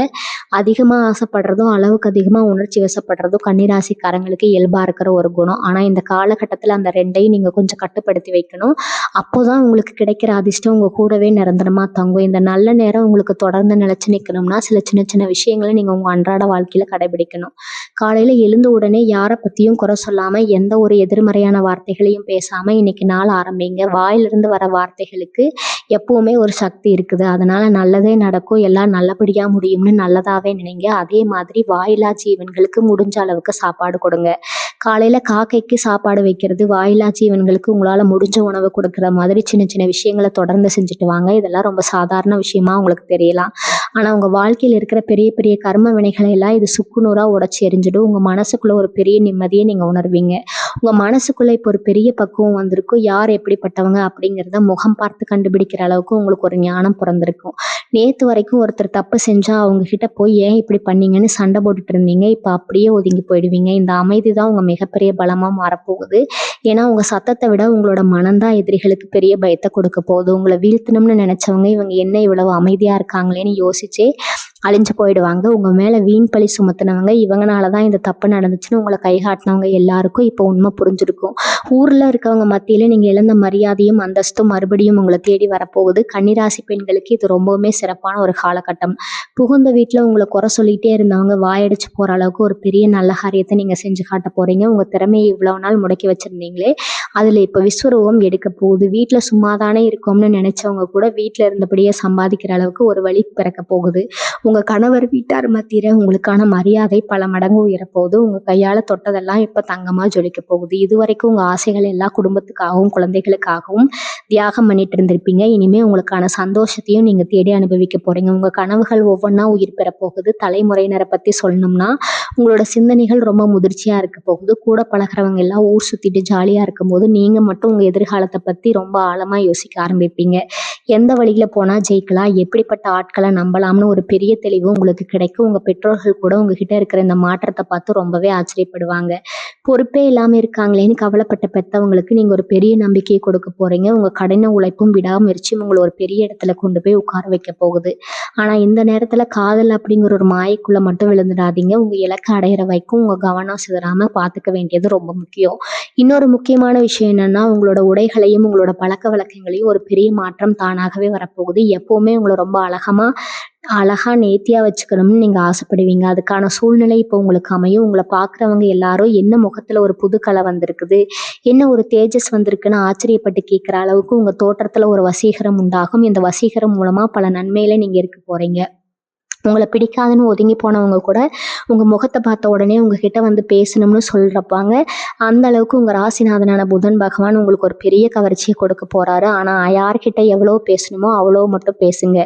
அதிகமாக ஆசைப்படுறதும் அளவுக்கு அதிகமாக உணர்ச்சி வசப்படுறதும் கன்னிராசிக்காரங்களுக்கு இயல்பாக இருக்கிற ஒரு குணம். ஆனால் இந்த காலகட்டத்தில் அந்த ரெண்டையும் நீங்கள் கொஞ்சம் கட்டுப்படுத்தி வைக்கணும். அப்போ தான் உங்களுக்கு கிடைக்கிற அதிர்ஷ்டம் உங்கள் கூடவே நிரந்தரமாக தங்கும். இந்த நல்ல நேரம் உங்களுக்கு தொடர்ந்து நிலச்சி நிற்கணும்னா சில சின்ன சின்ன விஷயங்களை நீங்கள் உங்கள் அன்றாட வாழ்க்கையில் கடைபிடிக்கணும். காலையில் எழுந்த உடனே யாரை பற்றியும் குறை சொல்லாமல் எந்த ஒரு எதிர்மறையான வார்த்தைகளையும் பேசாமல் இன்னைக்கு நாள் ஆரம்பிங்க. வாயிலிருந்து வர வார்த்தைகளுக்கு எப்பவுமே ஒரு சக்தி இருக்குது. அதனால் நல்லதே நடக்கும், எல்லாம் நல்லபடியாக முடியும்னு நல்லதாகவே நல்லாவே நினைங்க. அதே மாதிரி வாயில்லா ஜீவன்களுக்கு முடிஞ்ச அளவுக்கு சாப்பாடு கொடுங்க. காலையில காக்கைக்கு சாப்பாடு வைக்கிறது, வாயில்லா ஜீவன்களுக்கு உங்களால முடிஞ்ச உணவு கொடுக்குற மாதிரி சின்ன சின்ன விஷயங்கள தொடர்ந்து செஞ்சுட்டு வாங்க. இதெல்லாம் ரொம்ப சாதாரண விஷயமா உங்களுக்கு தெரியலாம். ஆனா உங்க வாழ்க்கையில இருக்கிற பெரிய பெரிய கர்ம வினைகளை எல்லாம் இது சுக்குநூறா உடைச்சு எரிஞ்சிடும். உங்க மனசுக்குள்ள ஒரு பெரிய நிம்மதியை நீங்க உணர்வீங்க. உங்க மனசுக்குள்ள இப்போ ஒரு பெரிய பக்குவம் வந்திருக்கும். யார் எப்படிப்பட்டவங்க அப்படிங்கிறத முகம் பார்த்து கண்டுபிடிக்கிற அளவுக்கு உங்களுக்கு ஒரு ஞானம் பிறந்திருக்கும். நேத்து வரைக்கும் ஒருத்தர் தப்பு செஞ்சா அவங்க கிட்ட போய் ஏன் இப்படி பண்ணீங்கன்னு சண்டை போட்டுட்டு இருந்தீங்க. இப்ப அப்படியே ஒதுங்கி போயிடுவீங்க. இந்த அமைதி தான் உங்க மிகப்பெரிய பலமா மாறப்போகுது. ஏன்னா உங்க சத்தத்தை விட உங்களோட மனம்தான் எதிரிகளுக்கு பெரிய பயத்தை கொடுக்க போகுது. உங்களை வீழ்த்தணும்னு நினைச்சவங்க இவங்க என்ன இவ்வளவு அமைதியா இருக்காங்களேன்னு யோசிச்சே அழிஞ்சு போயிடுவாங்க. உங்க மேல வீண் பழி சுமத்தினவங்க இவங்கனாலதான் இந்த தப்பு நடந்துச்சுன்னு உங்களை கைகாட்டினவங்க எல்லாருக்கும் இப்போ உண்மை புரிஞ்சிருக்கும். ஊர்ல இருக்கவங்க மத்தியில நீங்க இழந்த மரியாதையும் அந்தஸ்தும் மறுபடியும் உங்களை தேடி வரப்போகுது. கன்னிராசி பெண்களுக்கு இது ரொம்பவுமே சிறப்பான ஒரு காலகட்டம். புகுந்த வீட்டுல உங்களை குறை சொல்லிட்டே இருந்தவங்க வாயடிச்சு போற அளவுக்கு ஒரு பெரிய நல்ல காரியத்தை நீங்க செஞ்சு காட்ட போறீங்க. உங்க திறமையை இவ்வளவு நாள் முடக்கி வச்சிருந்தீங்களே அதுல இப்ப விஸ்வரூபம் எடுக்க போகுது. வீட்டுல சும்மாதானே இருக்கோம்னு நினைச்சவங்க கூட வீட்டுல இருந்தபடியே சம்பாதிக்கிற அளவுக்கு ஒரு வழி பிறக்க போகுது. உங்க கணவர் வீட்டார் மத்தியில உங்களுக்கான மரியாதை பல மடங்கு உயரப்போகுது. உங்க கையால தொட்டதெல்லாம் இப்ப தங்கமா ஜொலிக்க போகுது. இதுவரைக்கும் உங்க ஆசைகள் எல்லாம் குடும்பத்துக்காகவும் குழந்தைகளுக்காகவும் தியாகம் பண்ணிட்டு இருந்திருப்பீங்க. இனிமே உங்களுக்கான சந்தோஷத்தையும் நீங்க தேடி அனுபவிக்க போறீங்க. உங்க கனவுகள் ஒவ்வொன்றா உயிர் பெற போகுது. தலைமுறையினரை பத்தி சொல்லணும்னா உங்களோட சிந்தனைகள் ரொம்ப முதிர்ச்சியா இருக்க போகுது. கூட பழகிறவங்க எல்லாம் ஊர் சுத்திட்டு ஜாலியா இருக்கும்போது நீங்க மட்டும் உங்க எதிர்காலத்தை பத்தி ரொம்ப ஆழமா யோசிக்க ஆரம்பிப்பீங்க. எந்த வழியில போனா ஜெயிக்கலாம், எப்படிப்பட்ட ஆட்களை நம்பலாம்னு ஒரு பெரிய தெளிவு உங்களுக்கு கிடைக்கும். உங்க பெற்றோர்கள் கூட உங்ககிட்ட இருக்கிற இந்த மாற்றத்தை பார்த்து ரொம்பவே ஆச்சரியப்படுவாங்க. பொறுப்பே இல்லாம இருக்காங்களேன்னு கவலைப்பட்ட பெத்தவங்களுக்கு நீங்க ஒரு பெரிய நம்பிக்கையை கொடுக்க போறீங்க. உங்க கடின உழைப்பும் விடாமுயற்சியும் உங்களை ஒரு பெரிய இடத்துல கொண்டு போய் உட்கார வைக்க போகுது. ஆனா இந்த நேரத்துல காதல் அப்படிங்கிற ஒரு மாயைக்குள்ள மட்டும் விழுந்துடாதீங்க. உங்க இலக்கை அடையிற வரைக்கும் உங்க கவனம் சிதறாம பாத்துக்க வேண்டியது ரொம்ப முக்கியம். இன்னொரு முக்கியமான விஷயம் என்னன்னா உங்களோட உடைகளையும் உங்களோட பழக்க வழக்கங்களையும் ஒரு பெரிய மாற்றம் தானாகவே வரப்போகுது. எப்பவுமே உங்களை ரொம்ப அழகா நேர்த்தியா வச்சுக்கணும்னு நீங்க ஆசைப்படுவீங்க. அதுக்கான சூழ்நிலை இப்போ உங்களுக்கு அமையும். உங்களை பார்க்குறவங்க எல்லாரும் என்ன முகத்துல ஒரு புது கலை வந்திருக்குது, என்ன ஒரு தேஜஸ் வந்திருக்குன்னு ஆச்சரியப்பட்டு கேட்குற அளவுக்கு உங்க தோற்றத்துல ஒரு வசீகரம் உண்டாகும். இந்த வசீகரம் மூலமா பல நன்மையில நீங்க இருக்க போறீங்க. உங்களை பிடிக்காதுன்னு ஒதுங்கி போனவங்க கூட உங்க முகத்தை பார்த்த உடனே உங்ககிட்ட வந்து பேசணும்னு சொல்றப்பாங்க. அந்த அளவுக்கு உங்க ராசிநாதனான புதன் பகவான் உங்களுக்கு ஒரு பெரிய கவர்ச்சியை கொடுக்க போறாரு. ஆனா யார்கிட்ட எவ்வளவு பேசணுமோ அவ்வளோ மட்டும் பேசுங்க.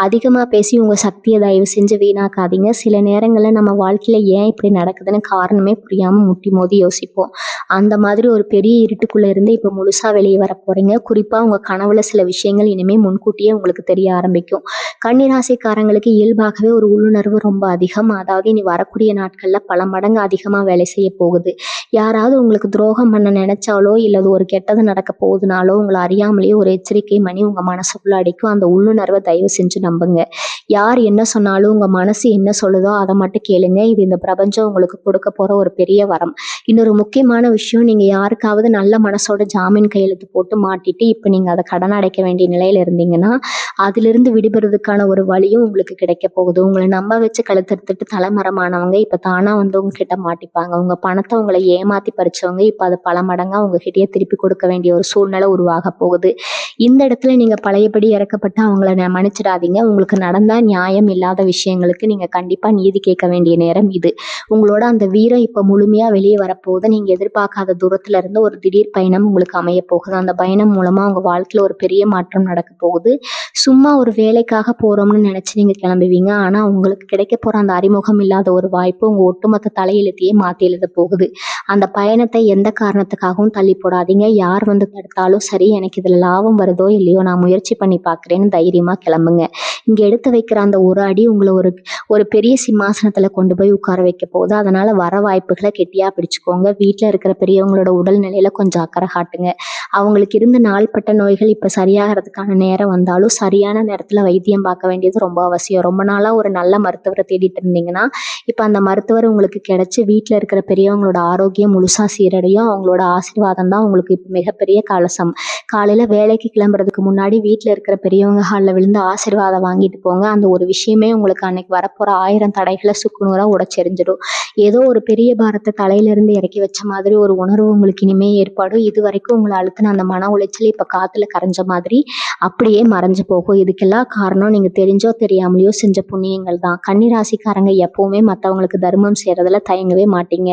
அதிகமா பேசி உங்க சக்தியை தயவு செஞ்சு வீணாக்காதீங்க. சில நேரங்கள்ல நம்ம வாழ்க்கையில ஏன் இப்படி நடக்குதுன்னு காரணமே புரியாம முட்டி மோதி யோசிப்போம். அந்த மாதிரி ஒரு பெரிய இருட்டுக்குள்ள இருந்து இப்ப முழுசா வெளியே வர போறீங்க. குறிப்பா உங்க கனவுல சில விஷயங்கள் இனிமே முன்கூட்டியே உங்களுக்கு தெரிய ஆரம்பிக்கும். கன்னிராசிக்காரங்களுக்கு இயல்பாகவே ஒரு உள்ளுணர்வு ரொம்ப அதிகம். அதாவது இனி வரக்கூடிய நாட்கள்ல பல மடங்கு அதிகமா வேலை செய்ய போகுது. யாராவது உங்களுக்கு துரோகம் பண்ண நினைச்சாலோ இல்லது ஒரு கெட்டது நடக்க போகுதுனாலோ உங்களை அறியாமலேயே ஒரு எச்சரிக்கை மணி உங்க மனசுக்குள்ள அடிக்கும். அந்த உள்ளுணர்வை தயவு செஞ்சு நம்புங்க. யார் என்ன சொன்னாலும் உங்க மனசு என்ன சொல்லுதோ அதை மட்டும் கேளுங்க. இது இந்த பிரபஞ்சம் உங்களுக்கு கொடுக்க போற ஒரு பெரிய வரம். இன்னொரு முக்கியமான விஷயம், நீங்க யாருக்காவது நல்ல மனசோட ஜாமீன் கையெழுத்து போட்டு மாட்டிட்டு இப்ப நீங்க அதை கடன் அடைக்க வேண்டிய நிலையில இருந்தீங்கன்னா அதிலிருந்து விடுபடுறதுக்கான ஒரு வழியும் உங்களுக்கு கிடைக்க போகுது. உங்களை நம்ப வச்சு கழுத்தெடுத்துட்டு தலைமரமானவங்க இப்ப தானா வந்து உங்ககிட்ட மாட்டிப்பாங்க. உங்க பணத்தை உங்களை ஏமாத்தி பறிச்சவங்க இப்ப அது பல மடங்கா உங்ககிட்டயே திருப்பி கொடுக்க வேண்டிய ஒரு சூழ்நிலை உருவாக போகுது. இந்த இடத்துல நீங்க பழையபடி இறக்கப்பட்டு அவங்கள மன்னிச்சிடாதீங்க. உங்களுக்கு நடந்தா நியாயம் இல்லாத விஷயங்களுக்கு நீங்க கண்டிப்பா நீதி கேட்க வேண்டிய நேரம் இது. உங்களோட அந்த வீரம் இப்ப முழுமையா வெளியே வரப்போகுது. நீங்க எதிர்பார்க்காத தூரத்துல இருந்து ஒரு திடீர் பயணம் உங்களுக்கு அமைய போகுது. அந்த பயணம் மூலமா உங்க வாழ்க்கையில ஒரு பெரிய மாற்றம் நடக்க போகுது. சும்மா ஒரு வேலைக்காக போறோம்னு நினைச்சு நீங்க கிளம்புவீங்க. ஆனா உங்களுக்கு கிடைக்க போற அந்த அறிமுகம் இல்லாத ஒரு வாய்ப்பு உங்க ஒட்டுமொத்த தலையெழுத்தையே மாத்தி எழுத போகுது. அந்த பயணத்தை எந்த காரணத்துக்காகவும் தள்ளி போடாதீங்க. யார் வந்து தடுத்தாலும் சரி, எனக்கு இதுல லாபம் வருதோ இல்லையோ நான் முயற்சி பண்ணி பாக்குறேன்னு தைரியமா கிளம்புங்க. இங்க எடுத்து வைக்கிற அந்த ஒரு அடி உங்களை ஒரு பெரிய சிம்மாசனத்துல கொண்டு போய் உட்கார வைக்க போகுது. அதனால வர வாய்ப்புகளை கெட்டியா பிடிச்சுக்கோங்க. வீட்டுல இருக்கிற பெரியவங்களோட உடல்நிலையில கொஞ்சம் அக்கறை காட்டுங்க. அவங்களுக்கு இருந்த நாள்பட்ட நோய்கள் இப்ப சரியாகிறதுக்கான நேரம் வந்தாலும் சரியான நேரத்துல வைத்தியம் பார்க்க வேண்டியது ரொம்ப அவசியம். ரொம்ப நாளா ஒரு நல்ல மருத்துவரை தேடிட்டு இருந்தீங்கன்னா இப்ப அந்த மருத்துவர் உங்களுக்கு கிடைச்சு வீட்டுல இருக்கிற பெரியவங்களோட ஆரோக்கியம் முழுசா சீரடையும். அவங்களோட ஆசீர்வாதம் தான் உங்களுக்கு இப்ப மிகப்பெரிய கலசம். காலையில வேலைக்கு கிளம்புறதுக்கு முன்னாடி வீட்டுல இருக்கிற பெரியவங்க ஹாலில் விழுந்து ஆசீர்வாதம் வாங்கிட்டு போங்க. அந்த ஒரு விஷயமே உங்களுக்கு அன்னைக்கு வரப்போற 1000 தடைகளை சுக்குநூறா உடைச்செறிஞ்சிடும். ஏதோ ஒரு பெரிய பாரத்தை தலையில இருந்து இறக்கி வச்ச மாதிரி ஒரு உணர்வு உங்களுக்கு இனிமே ஏற்படும். இது வரைக்கும் உங்களை அழுத்தின அந்த மன உளைச்சல் இப்ப காத்துல கரைஞ்ச மாதிரி அப்படியே மறைஞ்சு போகும். இதுக்கெல்லாம் காரணம் நீங்க தெரிஞ்சோ தெரியாமலையோ செஞ்ச புண்ணிய புண்ணியங்கள் தான். கன்னிராசிக்காரங்க எப்பவுமே மற்றவங்களுக்கு தர்மம் செய்யறதுல தயங்கவே மாட்டீங்க.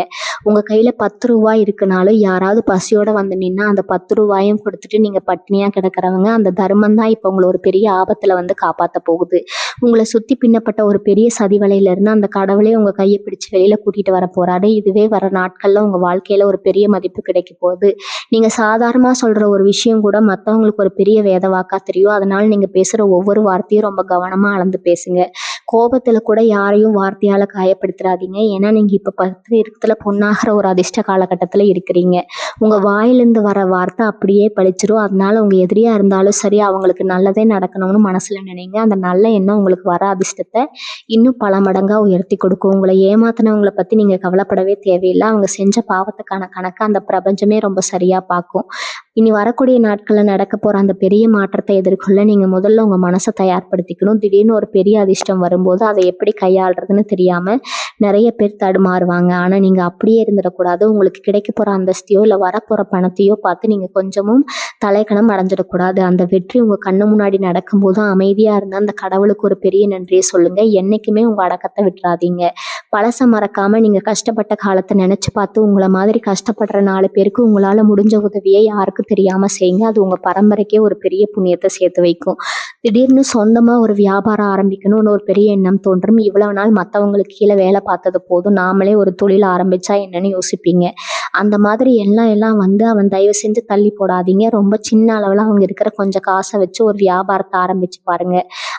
உங்க கையில 10 ரூபாய் இருக்குனாலும் யாராவது பசியோட வந்து நின்னா அந்த 10 ரூபாயும் கொடுத்துட்டு நீங்க பட்டினியா கிடக்கிறவங்க, அந்த தர்மம் தான் இப்போ உங்களை ஒரு பெரிய ஆபத்துல வந்து காப்பாத்த போகுது. உங்களை சுத்தி பின்னப்பட்ட ஒரு பெரிய சதி வலையில இருந்து அந்த கடவுளே உங்க கையை பிடிச்சு வெளியில கூட்டிட்டு வர போறாரு. இதுவே வர நாட்கள்ல உங்க வாழ்க்கையில ஒரு பெரிய மதிப்பு கிடைக்க போகுது. நீங்க சாதாரணமா சொல்ற ஒரு விஷயம் கூட மத்தவங்களுக்கு ஒரு பெரிய வேத வாக்கா தெரியும். அதனால நீங்க பேசுற ஒவ்வொரு வார்த்தையும் ரொம்ப கவனமா அளந்து பேசுங்க. கோபத்துல கூட யாரையும் வார்த்தையால காயப்படுத்துறாதீங்க. ஏன்னா நீங்க இப்ப 10 இடத்துல பொண்ணாகிற ஒரு அதிர்ஷ்ட காலகட்டத்துல இருக்கிறீங்க. உங்க வாயிலிருந்து வர வார்த்தை அப்படியே பழிச்சிரும். அதனால உங்க எதிரியா இருந்தாலும் சரி, அவங்களுக்கு நல்லதே நடக்கணும்னு மனசுல நினைங்க. அந்த நல்ல எண்ணம் உங்களுக்கு வர அதிர்ஷ்டத்தை இன்னும் பல மடங்கா உயர்த்தி கொடுக்கும். உங்களை ஏமாத்தினவங்களை பத்தி நீங்க கவலைப்படவே தேவையில்லை. அவங்க செஞ்ச பாவத்துக்கான கணக்கு அந்த பிரபஞ்சமே ரொம்ப சரியா பார்க்கும். இனி வரக்கூடிய நாட்கள்ல நடக்க போற அந்த பெரிய மாற்றத்தை எதிர்கொள்ள நீங்க முதல்ல உங்க மனசை தயார்படுத்திக்கணும். திடீர்னு ஒரு பெரிய அதிர்ஷ்டம் வரும்போது அதை எப்படி கையாளுறதுன்னு தெரியாம நிறைய பேர் தடுமாறுவாங்க. ஆனா நீங்க அப்படியே இருந்துடக்கூடாது. உங்களுக்கு கிடைக்க போற அந்தஸ்தையோ இல்ல வரப்போற பணத்தையோ பார்த்து நீங்க கொஞ்சமும் தலைக்கணம் அடைஞ்சிடக்கூடாது. அந்த வெற்றி உங்க கண்ணு முன்னாடி நடக்கும்போது அமைதியா இருந்த அந்த கடவுளுக்கு ஒரு பெரிய நன்றியை சொல்லுங்க. என்னைக்குமே உங்க அடக்கத்தை விட்டுறாதீங்க. பழச மறக்காம நீங்க கஷ்டப்பட்ட காலத்தை நினைச்சு பார்த்து உங்களை மாதிரி கஷ்டப்படுற 4 பேருக்கு உங்களால முடிஞ்ச உதவியை யாருக்கும் தெரியாம செய்யுங்க. அது உங்க பரம்பரைக்கே ஒரு பெரிய புண்ணியத்தை சேர்த்து வைக்கும். திடீர்னு சொந்தமா ஒரு வியாபாரம் ஆரம்பிக்கணும்னு ஒரு பெரிய எண்ணம் தோன்றும். இவ்வளவு நாள் மற்றவங்களுக்கு கீழே வேலை பார்த்தது போதும், நாமளே ஒரு தொழில் ஆரம்பிச்சா என்னன்னு யோசிப்பீங்க. அந்த மாதிரி எல்லாம் வந்து அவன் தயவு செஞ்சு தள்ளி போடாதீங்க. ரொம்ப சின்ன அளவுல அவங்க இருக்கிற கொஞ்சம் காசை வச்சு ஒரு வியாபாரத்தை ஆரம்பிச்சு பாருங்க.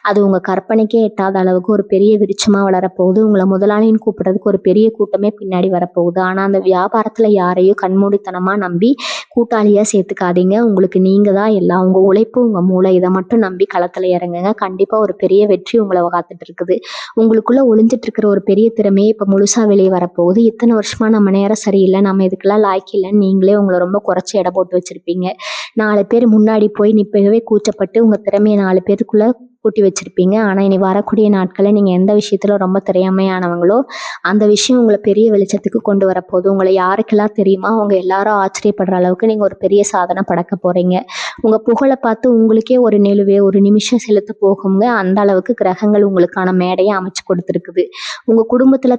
அது உங்க கற்பனைக்கே எட்டாத அளவுக்கு ஒரு பெரிய விருட்சமா வளரப்போகுது. உங்களை முதலாளின்னு கூப்பிடுறதுக்கு ஒரு பெரிய கூட்டமே பின்னாடி வரப்போகுது. ஆனா அந்த வியாபாரத்துல யாரையும் கண்மூடித்தனமா நம்பி கூட்டாளியா சேர்த்துக்காதீங்க. உங்களுக்கு நீங்க தான் எல்லாம். உங்க உழைப்பு, உங்க மூளை, இதை மட்டும் நம்பி களத்துல இறங்குங்க. கண்டிப்பா ஒரு பெரிய வெற்றி உங்களை காத்துட்டு இருக்குது. உங்களுக்குள்ள ஒளிஞ்சிட்டு இருக்கிற ஒரு பெரிய திறமையே இப்ப முழுசா வெளியே வரப்போகுது. இத்தனை வருஷமா நம்ம நேரம் சரியில்லை, நம்ம இதுக்கெல்லாம் லாய்க்கு இல்லைன்னு நீங்களே உங்களை ரொம்ப குறைச்சி எடை போட்டு வச்சிருப்பீங்க. 4 பேர் முன்னாடி போய் நிப்பவே கூச்சப்பட்டு உங்க திறமையை 4 பேருக்குள்ள கூட்டி வச்சிருப்பீங்க. ஆனா இனி வரக்கூடிய நாட்களில் நீங்க எந்த விஷயத்துல ரொம்ப திறமையானவங்களோ அந்த விஷயம் உங்களை பெரிய வெளிச்சத்துக்கு கொண்டு வரப்போகுது. உங்களை யாருக்கெல்லாம் தெரியுமா அவங்க எல்லாரும் ஆச்சரியப்படுற அளவுக்கு நீங்க ஒரு பெரிய சாதனை படைக்க போறீங்க. உங்க புகழை பார்த்து உங்களுக்கே ஒரு நிலுவே ஒரு நிமிஷம் செலுத்த போகுங்க. அந்த அளவுக்கு கிரகங்கள் உங்களுக்கான மேடையை அமைச்சு கொடுத்துருக்குது. உங்க குடும்பத்துல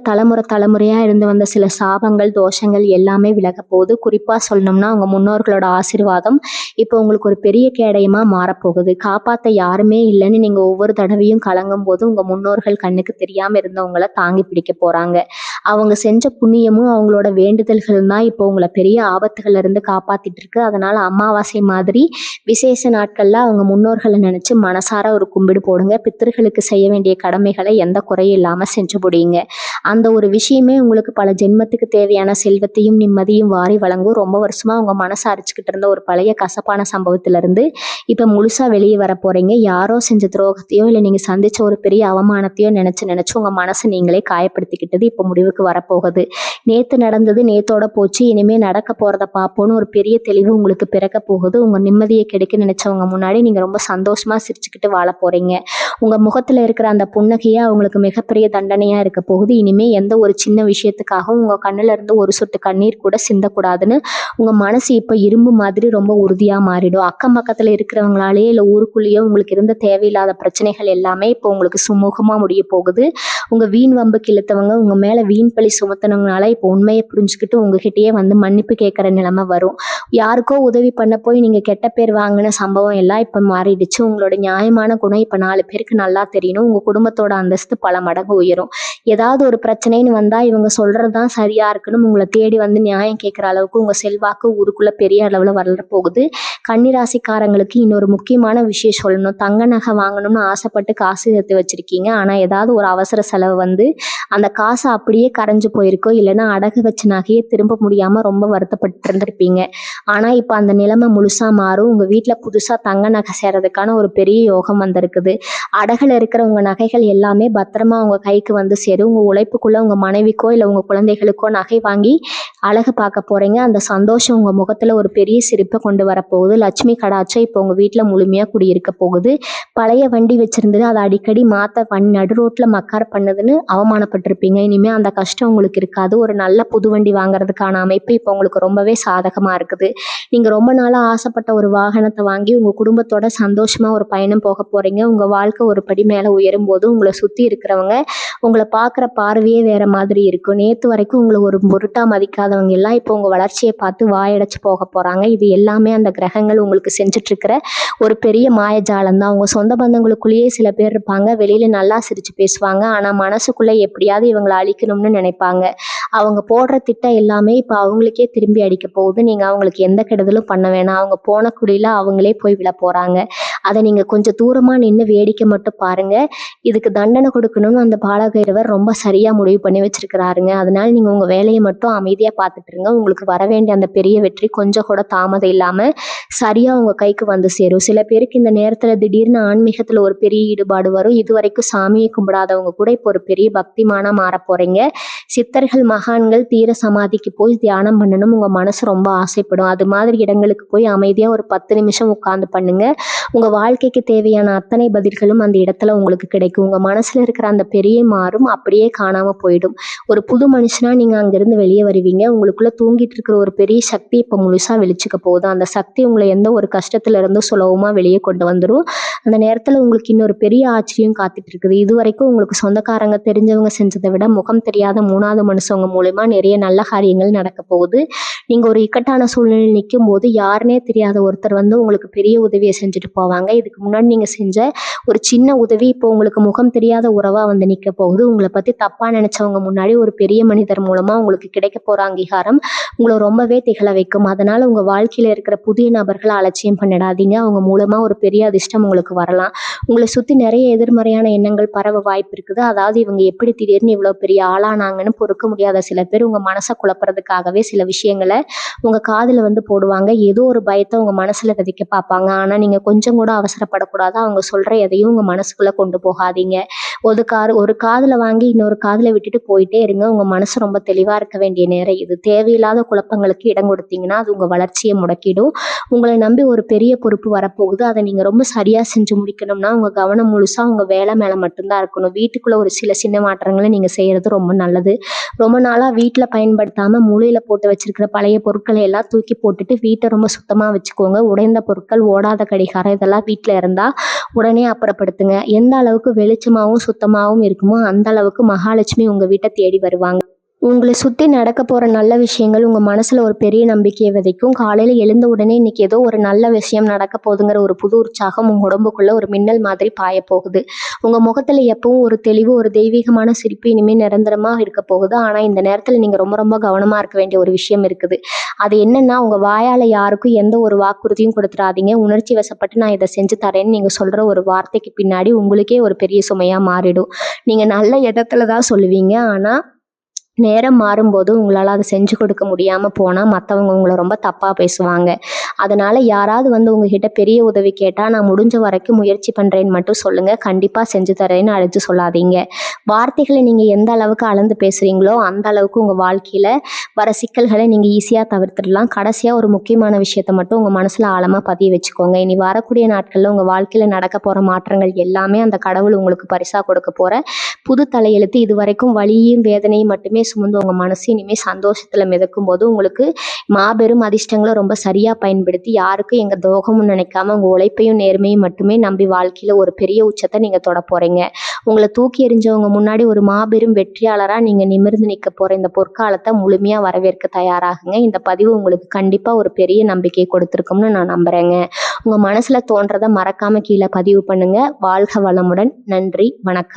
தலைமுறையா இருந்து வந்த சில சாபங்கள், தோஷங்கள் எல்லாமே விலக போகுது. குறிப்பா சொல்லணும்னா உங்க முன்னோர்களோட ஆசீர்வாதம் இப்போ உங்களுக்கு ஒரு பெரிய கேடயமா மாறப்போகுது. காப்பாத்த யாருமே இல்லைன்னு நீங்க ஒவ்வொரு தடவையும் கலங்கும் போது உங்க முன்னோர்கள் கண்ணுக்கு தெரியாம இருந்தவங்கள தாங்கி பிடிக்க போறாங்க. அவங்க செஞ்ச புண்ணியமும் அவங்களோட வேண்டுதல்கள் தான் இப்போ உங்களை பெரிய ஆபத்துகள்ல இருந்து காப்பாத்திட்டு இருக்கு. அதனால அமாவாசை மாதிரி விசேஷ நாட்கள்ல அவங்க முன்னோர்களை நினைச்சு மனசார ஒரு கும்பிடு போடுங்க. பித்தர்களுக்கு செய்ய வேண்டிய கடமைகளை எந்த குறையும் இல்லாம செஞ்சு முடியுங்க. அந்த ஒரு விஷயமே உங்களுக்கு பல ஜென்மத்துக்கு தேவையான செல்வத்தையும் நிம்மதியும் வாரி வழங்கும். ரொம்ப வருஷமா உங்க மனசை அரிச்சுக்கிட்டு இருந்த ஒரு பழைய கசப்பான சம்பவத்துல இருந்து இப்ப முழுசா வெளியே வர போறீங்க. யாரோ செஞ்ச துரோகத்தையோ இல்ல நீங்க சந்திச்ச ஒரு பெரிய அவமானத்தையோ நினைச்சு உங்க மனசை நீங்களே காயப்படுத்திக்கிட்டது இப்ப முடிவுக்கு வரப்போகுது. நேத்து நடந்தது நேத்தோட போச்சு, இனிமே நடக்க போறத பார்ப்போன்னு ஒரு பெரிய தெளிவு உங்களுக்கு பிறக்க போகுது. உங்க நிம்மதியை கெடுக்க நினைச்சவங்க முன்னாடி நீங்க ரொம்ப சந்தோஷமா சிரிச்சுக்கிட்டு வாழ போறீங்க. உங்க முகத்துல இருக்கிற அந்த புன்னகையா அவங்களுக்கு மிகப்பெரிய தண்டனையா இருக்க போகுது. இனிமே எந்த ஒரு சின்ன விஷயத்துக்காகவும் உங்க கண்ணுல இருந்து ஒரு சொட்டு கண்ணீர் கூட சிந்தக்கூடாதுன்னு உங்க மனசு இப்ப இரும்பு மாதிரி ரொம்ப உறுதியா மாறிடும். அக்கம் பக்கத்துல இருக்கிறவங்களாலேயே இல்ல ஊருக்குள்ளேயோ உங்களுக்கு இருந்த தேவையில்லாத பிரச்சனைகள் எல்லாமே இப்போ உங்களுக்கு சுமூகமா முடிய போகுது. உங்க வீண் வம்புக்கு இழுத்தவங்க உங்க மேல வீண் பழி சுமத்தினவங்களால இப்போ உண்மையை புரிஞ்சுக்கிட்டு உங்ககிட்டயே வந்து மன்னிப்பு கேட்கிற நிலைமை வரும். யாருக்கோ உதவி பண்ண போய் நீங்க கெட்ட பேர் வாங்கின சம்பவம் எல்லாம் இப்ப மாறிடுச்சு. உங்களோட நியாயமான குணம் இப்ப 4 பேருக்கு நல்லா தெரியணும். உங்க குடும்பத்தோட அந்தஸ்து பல மடங்கு உயரும். ஏதாவது ஒரு பிரச்சனைன்னு வந்தா இவங்க சொல்றதுதான் சரியா இருக்குன்னு உங்களை தேடி வந்து நியாயம் கேட்கிற அளவுக்கு உங்க செல்வாக்கு ஊருக்குள்ள பெரிய அளவுல வளர போகுது. கன்னிராசிக்காரங்களுக்கு இன்னொரு முக்கியமான விஷயம் சொல்லணும். தங்க நகை வாங்கணும்னு ஆசைப்பட்டு காசு சேர்த்து வச்சிருக்கீங்க. ஆனா ஏதாவது ஒரு அவசர செலவு வந்து அந்த காசு அப்படியே கரைஞ்சு போயிருக்கோ இல்லைன்னா அடகு வச்ச நகையை திரும்ப முடியாம ரொம்ப வருத்தப்பட்டு இருந்திருப்பீங்க. ஆனா இப்ப அந்த நிலைமை முழுசா மாறும். உங்க வீட்டுல புதுசா தங்க நகை சேர்றதுக்கான ஒரு பெரிய யோகம் வந்திருக்குது. அடகுல இருக்கிற உங்க நகைகள் எல்லாமே பத்திரமா உங்க கைக்கு வந்து சேரும். உங்கள் உழைப்புக்குள்ளே உங்கள் மனைவிக்கோ இல்லை உங்கள் குழந்தைகளுக்கோ நகை வாங்கி அழகு பார்க்க போகிறீங்க. அந்த சந்தோஷம் உங்கள் முகத்தில் ஒரு பெரிய சிரிப்பை கொண்டு வரப்போகுது. லட்சுமி கடாட்சம் இப்போ உங்கள் வீட்டில் முழுமையாக குடியிருக்க போகுது. பழைய வண்டி வச்சுருந்தது, அதை அடிக்கடி மாற்ற நடு ரோட்டில் மக்கார் பண்ணுதுன்னு அவமானப்பட்டிருப்பீங்க. இனிமேல் அந்த கஷ்டம் உங்களுக்கு இருக்காது. ஒரு நல்ல புது வண்டி வாங்குறதுக்கான அமைப்பு இப்போ உங்களுக்கு ரொம்பவே சாதகமாக இருக்குது. நீங்கள் ரொம்ப நாளாக ஆசைப்பட்ட ஒரு வாகனத்தை வாங்கி உங்கள் குடும்பத்தோட சந்தோஷமாக ஒரு பயணம் போக போகிறீங்க. உங்கள் வாழ்க்கை ஒரு படி மேலே உயரும் போது உங்களை சுற்றி இருக்கிறவங்க உங்களை பார்க்குற பார்வையே வேறு மாதிரி இருக்கும். நேற்று வரைக்கும் உங்களை ஒரு பொருட்டாக மதிக்காதவங்க எல்லாம் இப்போ உங்கள் வளர்ச்சியை பார்த்து வாயடைச்சு போக போகிறாங்க. இது எல்லாமே அந்த கிரகங்கள் உங்களுக்கு செஞ்சிட்ருக்கிற ஒரு பெரிய மாயஜாலம் தான். உங்கள் சொந்த பந்தங்களுக்குள்ளேயே சில பேர் இருப்பாங்க. வெளியில் நல்லா சிரித்து பேசுவாங்க, ஆனால் மனசுக்குள்ளே எப்படியாவது இவங்களை அழிக்கணும்னு நினைப்பாங்க. அவங்க போடுற திட்டம் எல்லாமே இப்போ அவங்களுக்கே திரும்பி அடிக்க போகுது. நீங்கள் அவங்களுக்கு எந்த கெடுதலும் பண்ண வேணாம். அவங்க போன குடியில் அவங்களே போய் விழ போகிறாங்க. அதை நீங்கள் கொஞ்சம் தூரமாக நின்று வேடிக்கை மட்டும் பாருங்கள். இதுக்கு தண்டனை கொடுக்கணும்னு அந்த பாலகைரவர் ரொம்ப சரியாக முடிவு பண்ணி வச்சிருக்கிறாருங்க. அதனால் நீங்கள் உங்கள் வேலையை மட்டும் அமைதியாக பார்த்துட்டுருங்க. உங்களுக்கு வர வேண்டிய அந்த பெரிய வெற்றி கொஞ்சம் கூட தாமதம் இல்லாமல் சரியாக உங்கள் கைக்கு வந்து சேரும். சில பேருக்கு இந்த நேரத்தில் திடீர்னு ஆன்மீகத்தில் ஒரு பெரிய ஈடுபாடு வரும். இது வரைக்கும் சாமியை கும்பிடாதவங்க கூட இப்போ ஒரு பெரிய பக்திமானாக மாற போகிறீங்க. சித்தர்கள் மகான்கள் தீர சமாதிக்கு போய் தியானம் பண்ணணும் உங்கள் மனசு ரொம்ப ஆசைப்படும். அது மாதிரி இடங்களுக்கு போய் அமைதியாக ஒரு 10 நிமிஷம் உட்காந்து பண்ணுங்க. உங்கள் வாழ்க்கைக்கு தேவையான அத்தனை பதில்களும் அந்த இடத்துல உங்களுக்கு கிடைக்கும். உங்கள் மனசில் இருக்கிற அந்த பெரிய மாறும் அப்படியே காணாமல் போயிடும். ஒரு புது மனுஷனாக நீங்கள் அங்கேருந்து வெளியே வருவீங்க. உங்களுக்குள்ளே தூங்கிட்டு இருக்கிற ஒரு பெரிய சக்தி இப்போ முழுசாக வெளிச்சிக்க போகுது. அந்த சக்தி உங்களை எந்த ஒரு கஷ்டத்துல இருந்தும் சுலபமாக வெளியே கொண்டு வந்துடும். அந்த நேரத்தில் உங்களுக்கு இன்னொரு பெரிய ஆச்சரியம் காத்துட்டு இருக்குது. இது வரைக்கும் உங்களுக்கு சொந்தக்காரங்க தெரிஞ்சவங்க செஞ்சதை விட முகம் தெரியாத 3வது மனுஷங்க மூலமா நிறைய நல்ல காரியங்கள் நடக்க போகுது. நீங்கள் ஒரு இக்கட்டான சூழ்நிலையில் நிற்கும் போது யாருனே தெரியாத ஒருத்தர் வந்து உங்களுக்கு பெரிய உதவியை செஞ்சுட்டு போவாங்க. இதுக்கு முன்னாடி நீங்கள் செஞ்ச ஒரு சின்ன உதவி இப்போ உங்களுக்கு முகம் தெரியாத உறவாக வந்து நிற்க போகுது. உங்களை பற்றி தப்பாக நினச்சவங்க முன்னாடி ஒரு பெரிய மனிதர் மூலமாக உங்களுக்கு கிடைக்க போகிற அங்கீகாரம் உங்களை ரொம்பவே திகழ வைக்கும். அதனால் உங்கள் வாழ்க்கையில் இருக்கிற புதிய நபர்களை அலட்சியம் பண்ணிடாதீங்க. அவங்க மூலமாக ஒரு பெரிய அதிர்ஷ்டம் உங்களுக்கு வரலாம். உங்களை சுற்றி நிறைய எதிர்மறையான எண்ணங்கள் பரவ வாய்ப்பு இருக்குது. அதாவது இவங்க எப்படி திடீர்னு இவ்வளோ பெரிய ஆளானாங்கன்னு பொறுக்க முடியாத சில பேர் உங்கள் மனசை குழப்பறதுக்காகவே சில விஷயங்களை உங்கள் காதில் வந்து போடுவாங்க. ஏதோ ஒரு பயத்தை உங்கள் மனசில் விதைக்க பார்ப்பாங்க. ஆனால் நீங்கள் கொஞ்சம் கூட அவசரப்படக்கூடாது. அவங்க சொல்கிற எதையும் உங்கள் மனசுக்குள்ளே கொண்டு போகாதீங்க. ஒரு காதில் வாங்கி இன்னொரு காதில் விட்டுட்டு போயிட்டே இருங்க. உங்கள் மனசு ரொம்ப தெளிவாக இருக்க வேண்டிய நேரம் இது. தேவையில்லாத குழப்பங்களுக்கு இடம் கொடுத்தீங்கன்னா அது உங்கள் வளர்ச்சியை முடக்கிடும். உங்களை நம்பி ஒரு பெரிய பொறுப்பு வரப்போகுது. அதை நீங்கள் ரொம்ப சரியாக செஞ்சு முடிக்கணும்னா உங்கள் கவனம் முழுசாக உங்கள் வேலை மேலே மட்டும்தான் இருக்கணும். வீட்டுக்குள்ளே ஒரு சின்ன மாற்றங்களை நீங்கள் செய்கிறது ரொம்ப நல்லது. ரொம்ப நாளாக வீட்டில் பயன்படுத்தாமல் மூலையில் போட்டு வச்சிருக்கிற பழைய பொருட்களை எல்லாம் தூக்கி போட்டுட்டு வீட்டை ரொம்ப சுத்தமாக வச்சுக்கோங்க. உடைந்த பொருட்கள், ஓடாத கடிகாரம் இதெல்லாம் வீட்டில் இருந்தால் உடனே அப்புறப்படுத்துங்க. எந்த அளவுக்கு வெளிச்சமாகவும் சுத்தமாகவும் இருக்குமோ அந்த அளவுக்கு மகாலட்சுமி உங்கள் வீட்டை தேடி வருவாங்க. உங்களை சுற்றி நடக்க போகிற நல்ல விஷயங்கள் உங்கள் மனசில் ஒரு பெரிய நம்பிக்கையை விதைக்கும். காலையில் எழுந்த உடனே இன்றைக்கி ஏதோ ஒரு நல்ல விஷயம் நடக்க போகுதுங்கிற ஒரு புது உற்சாகம் உங்கள் உடம்புக்குள்ளே ஒரு மின்னல் மாதிரி பாய போகுது. உங்கள் முகத்தில் எப்பவும் ஒரு தெளிவு, ஒரு தெய்வீகமான சிரிப்பு இனிமேல் நிரந்தரமாக இருக்க போகுது. ஆனால் இந்த நேரத்தில் நீங்கள் ரொம்ப ரொம்ப கவனமாக இருக்க வேண்டிய ஒரு விஷயம் இருக்குது. அது என்னென்னா, உங்கள் வாயால் யாருக்கும் எந்த ஒரு வாக்குறுதியும் கொடுத்துடாதீங்க. உணர்ச்சி வசப்பட்டு நான் இதை செஞ்சு தரேன்னு நீங்கள் சொல்கிற ஒரு வார்த்தைக்கு பின்னாடி உங்களுக்கே ஒரு பெரிய சுமையாக மாறிடும். நீங்கள் நல்ல இடத்துல தான் சொல்லுவீங்க, ஆனால் நேரம் மாறும்போது உங்களால் அதை செஞ்சு கொடுக்க முடியாமல் போனால் மற்றவங்க உங்களை ரொம்ப தப்பாக பேசுவாங்க. அதனால் யாராவது வந்து உங்ககிட்ட பெரிய உதவி கேட்டால் நான் முடிஞ்ச வரைக்கும் முயற்சி பண்ணுறேன்னு மட்டும் சொல்லுங்கள். கண்டிப்பாக செஞ்சு தரேன்னு அழைச்சி சொல்லாதீங்க. வார்த்தைகளை நீங்கள் எந்த அளவுக்கு அளந்து பேசுகிறீங்களோ அந்த அளவுக்கு உங்கள் வாழ்க்கையில் வர சிக்கல்களை நீங்கள் ஈஸியாக தவிர்த்துடலாம். கடைசியாக ஒரு முக்கியமான விஷயத்தை மட்டும் உங்கள் மனசில் ஆழமாக பதிய வச்சுக்கோங்க. இனி வரக்கூடிய நாட்களில் உங்கள் வாழ்க்கையில் நடக்க போகிற மாற்றங்கள் எல்லாமே அந்த கடவுள் உங்களுக்கு பரிசாக கொடுக்க போகிற புது தலையெழுத்து. இது வரைக்கும் வலியும் வேதனையும் மட்டுமே சுமந்து உங்கள் மனசு இனிமேல் சந்தோஷத்தில் மிதக்கும் போது உங்களுக்கு மாபெரும் அதிர்ஷ்டங்களை ரொம்ப சரியாக பயன்படுத்தி யாருக்கும் எங்கள் துரோகமும் நினைக்காம உங்கள் உழைப்பையும் நேர்மையும் மட்டுமே நம்பி வாழ்க்கையில் ஒரு பெரிய உச்சத்தை நீங்கள் தொட போகிறீங்க. உங்களை தூக்கி எறிஞ்சவங்க முன்னாடி ஒரு மாபெரும் வெற்றியாளராக நீங்கள் நிமிர்ந்து நிற்க போகிற இந்த பொற்காலத்தை முழுமையாக வரவேற்க தயாராகுங்க. இந்த பதிவு உங்களுக்கு கண்டிப்பாக ஒரு பெரிய நம்பிக்கை கொடுத்துருக்கும்னு நான் நம்புகிறேங்க. உங்கள் மனசில் தோன்றதை மறக்காமல் கீழே பதிவு பண்ணுங்கள். வாழ்க வளமுடன். நன்றி, வணக்கம்.